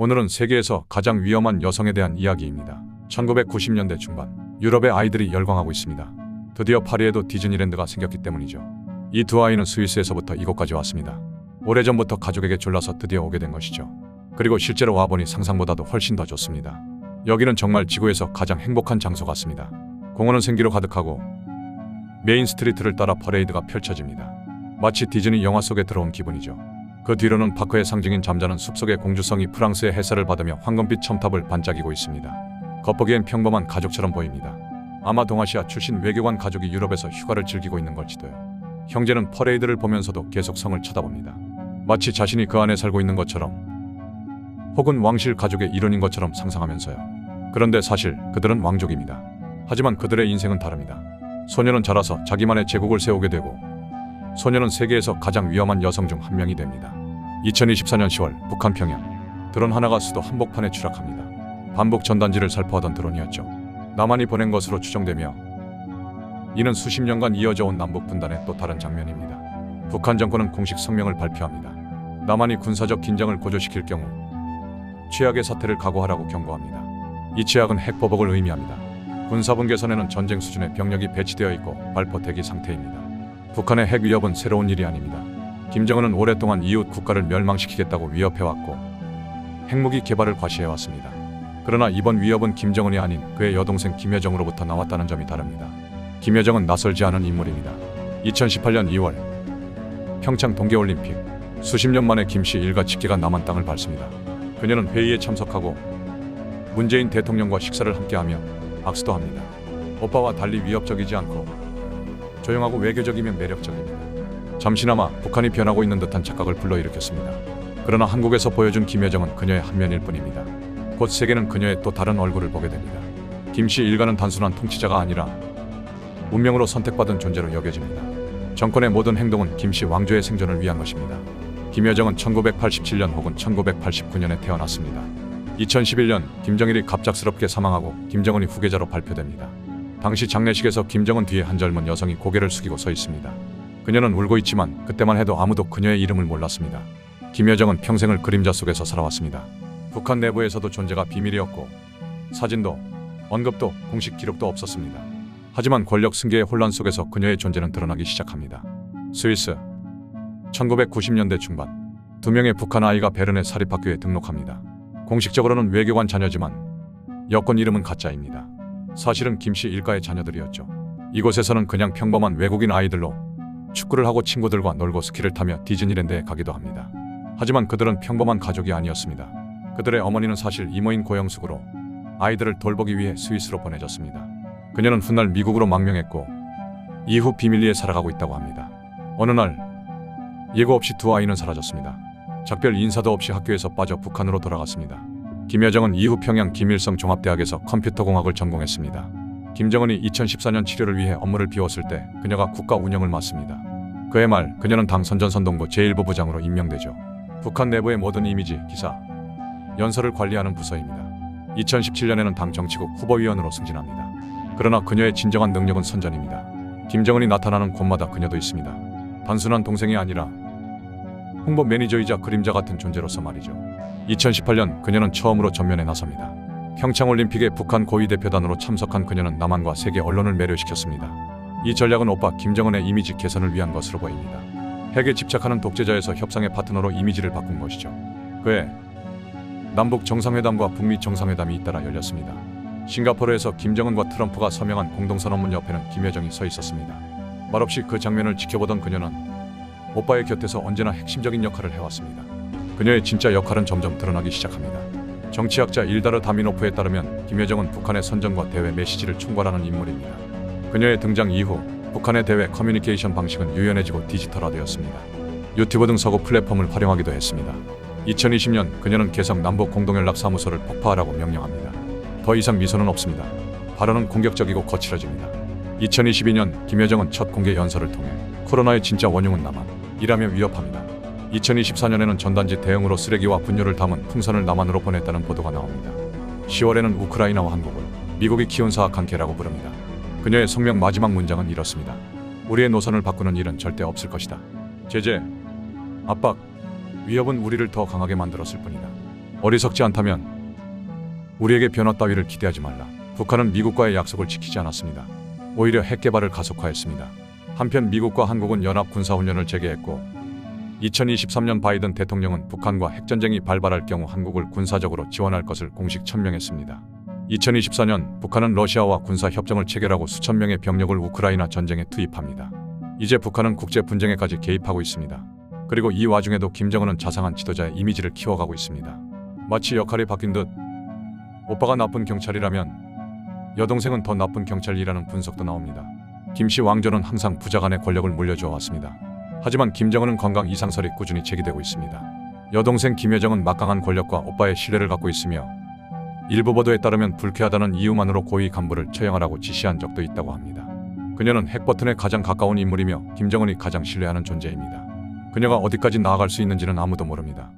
오늘은 세계에서 가장 위험한 여성에 대한 이야기입니다. 1990년대 중반, 유럽의 아이들이 열광하고 있습니다. 드디어 파리에도 디즈니랜드가 생겼기 때문이죠. 이 두 아이는 스위스에서부터 이곳까지 왔습니다. 오래전부터 가족에게 졸라서 드디어 오게 된 것이죠. 그리고 실제로 와보니 상상보다도 훨씬 더 좋습니다. 여기는 정말 지구에서 가장 행복한 장소 같습니다. 공원은 생기로 가득하고 메인 스트리트를 따라 퍼레이드가 펼쳐집니다. 마치 디즈니 영화 속에 들어온 기분이죠. 그 뒤로는 파크의 상징인 잠자는 숲속의 공주성이 프랑스의 햇살을 받으며 황금빛 첨탑을 반짝이고 있습니다. 겉보기엔 평범한 가족처럼 보입니다. 아마 동아시아 출신 외교관 가족이 유럽에서 휴가를 즐기고 있는 걸지도요. 형제는 퍼레이드를 보면서도 계속 성을 쳐다봅니다. 마치 자신이 그 안에 살고 있는 것처럼, 혹은 왕실 가족의 일원인 것처럼 상상하면서요. 그런데 사실 그들은 왕족입니다. 하지만 그들의 인생은 다릅니다. 소녀는 자라서 자기만의 제국을 세우게 되고, 소녀는 세계에서 가장 위험한 여성 중 한 명이 됩니다. 2024년 10월 북한 평양, 드론 하나가 수도 한복판에 추락합니다. 반복 전단지를 살포하던 드론이었죠. 남한이 보낸 것으로 추정되며, 이는 수십 년간 이어져 온 남북 분단의 또 다른 장면입니다. 북한 정권은 공식 성명을 발표합니다. 남한이 군사적 긴장을 고조시킬 경우 최악의 사태를 각오하라고 경고합니다. 이 최악은 핵보복을 의미합니다. 군사분 개선에는 전쟁 수준의 병력이 배치되어 있고 발포 대기 상태입니다. 북한의 핵 위협은 새로운 일이 아닙니다. 김정은은 오랫동안 이웃 국가를 멸망시키겠다고 위협해왔고 핵무기 개발을 과시해왔습니다. 그러나 이번 위협은 김정은이 아닌 그의 여동생 김여정으로부터 나왔다는 점이 다릅니다. 김여정은 낯설지 않은 인물입니다. 2018년 2월 평창 동계올림픽, 수십 년 만에 김씨 일가 직계가 남한 땅을 밟습니다. 그녀는 회의에 참석하고 문재인 대통령과 식사를 함께하며 악수도 합니다. 오빠와 달리 위협적이지 않고 조용하고 외교적이며 매력적입니다. 잠시나마 북한이 변하고 있는 듯한 착각을 불러일으켰습니다. 그러나 한국에서 보여준 김여정은 그녀의 한 면일 뿐입니다. 곧 세계는 그녀의 또 다른 얼굴을 보게 됩니다. 김씨 일가는 단순한 통치자가 아니라 운명으로 선택받은 존재로 여겨집니다. 정권의 모든 행동은 김씨 왕조의 생존을 위한 것입니다. 김여정은 1987년 혹은 1989년에 태어났습니다. 2011년 김정일이 갑작스럽게 사망하고 김정은이 후계자로 발표됩니다. 당시 장례식에서 김정은 뒤에 한 젊은 여성이 고개를 숙이고 서 있습니다. 그녀는 울고 있지만 그때만 해도 아무도 그녀의 이름을 몰랐습니다. 김여정은 평생을 그림자 속에서 살아왔습니다. 북한 내부에서도 존재가 비밀이었고 사진도 언급도 공식 기록도 없었습니다. 하지만 권력 승계의 혼란 속에서 그녀의 존재는 드러나기 시작합니다. 스위스 1990년대 중반, 두 명의 북한 아이가 베른의 사립학교에 등록합니다. 공식적으로는 외교관 자녀지만 여권 이름은 가짜입니다. 사실은 김씨 일가의 자녀들이었죠. 이곳에서는 그냥 평범한 외국인 아이들로 축구를 하고 친구들과 놀고 스키를 타며 디즈니랜드에 가기도 합니다. 하지만 그들은 평범한 가족이 아니었습니다. 그들의 어머니는 사실 이모인 고영숙으로 아이들을 돌보기 위해 스위스로 보내졌습니다. 그녀는 훗날 미국으로 망명했고 이후 비밀리에 살아가고 있다고 합니다. 어느 날 예고 없이 두 아이는 사라졌습니다. 작별 인사도 없이 학교에서 빠져 북한으로 돌아갔습니다. 김여정은 이후 평양 김일성 종합대학에서 컴퓨터공학을 전공했습니다. 김정은이 2014년 치료를 위해 업무를 비웠을 때 그녀가 국가 운영을 맡습니다. 그해 말 그녀는 당 선전선동부 제1부 부장으로 임명되죠. 북한 내부의 모든 이미지, 기사, 연설을 관리하는 부서입니다. 2017년에는 당 정치국 후보위원으로 승진합니다. 그러나 그녀의 진정한 능력은 선전입니다. 김정은이 나타나는 곳마다 그녀도 있습니다. 단순한 동생이 아니라 홍보 매니저이자 그림자 같은 존재로서 말이죠. 2018년 그녀는 처음으로 전면에 나섭니다. 평창올림픽에 북한 고위대표단으로 참석한 그녀는 남한과 세계 언론을 매료시켰습니다. 이 전략은 오빠 김정은의 이미지 개선을 위한 것으로 보입니다. 핵에 집착하는 독재자에서 협상의 파트너로 이미지를 바꾼 것이죠. 그해 남북 정상회담과 북미 정상회담이 잇따라 열렸습니다. 싱가포르에서 김정은과 트럼프가 서명한 공동선언문 옆에는 김여정이 서 있었습니다. 말없이 그 장면을 지켜보던 그녀는 오빠의 곁에서 언제나 핵심적인 역할을 해왔습니다. 그녀의 진짜 역할은 점점 드러나기 시작합니다. 정치학자 일다르 다미노프에 따르면 김여정은 북한의 선전과 대외 메시지를 총괄하는 인물입니다. 그녀의 등장 이후 북한의 대외 커뮤니케이션 방식은 유연해지고 디지털화되었습니다. 유튜브 등 서구 플랫폼을 활용하기도 했습니다. 2020년 그녀는 개성 남북 공동연락사무소를 폭파하라고 명령합니다. 더 이상 미소는 없습니다. 발언은 공격적이고 거칠어집니다. 2022년 김여정은 첫 공개 연설을 통해 코로나의 진짜 원흉은 남한이라며 위협합니다. 2024년에는 전단지 대응으로 쓰레기와 분뇨를 담은 풍선을 남한으로 보냈다는 보도가 나옵니다. 10월에는 우크라이나와 한국을 미국이 키운 사악한 개라고 부릅니다. 그녀의 성명 마지막 문장은 이렇습니다. 우리의 노선을 바꾸는 일은 절대 없을 것이다. 제재, 압박, 위협은 우리를 더 강하게 만들었을 뿐이다. 어리석지 않다면 우리에게 변화 따위를 기대하지 말라. 북한은 미국과의 약속을 지키지 않았습니다. 오히려 핵 개발을 가속화했습니다. 한편 미국과 한국은 연합 군사훈련을 재개했고 2023년 바이든 대통령은 북한과 핵전쟁이 발발할 경우 한국을 군사적으로 지원할 것을 공식 천명했습니다. 2024년 북한은 러시아와 군사협정을 체결하고 수천 명의 병력을 우크라이나 전쟁에 투입합니다. 이제 북한은 국제 분쟁에까지 개입하고 있습니다. 그리고 이 와중에도 김정은은 자상한 지도자의 이미지를 키워가고 있습니다. 마치 역할이 바뀐 듯 오빠가 나쁜 경찰이라면 여동생은 더 나쁜 경찰이라는 분석도 나옵니다. 김씨 왕조는 항상 부자 간의 권력을 물려주어 왔습니다. 하지만 김정은은 건강 이상설이 꾸준히 제기되고 있습니다. 여동생 김여정은 막강한 권력과 오빠의 신뢰를 갖고 있으며 일부 보도에 따르면 불쾌하다는 이유만으로 고위 간부를 처형하라고 지시한 적도 있다고 합니다. 그녀는 핵버튼에 가장 가까운 인물이며 김정은이 가장 신뢰하는 존재입니다. 그녀가 어디까지 나아갈 수 있는지는 아무도 모릅니다.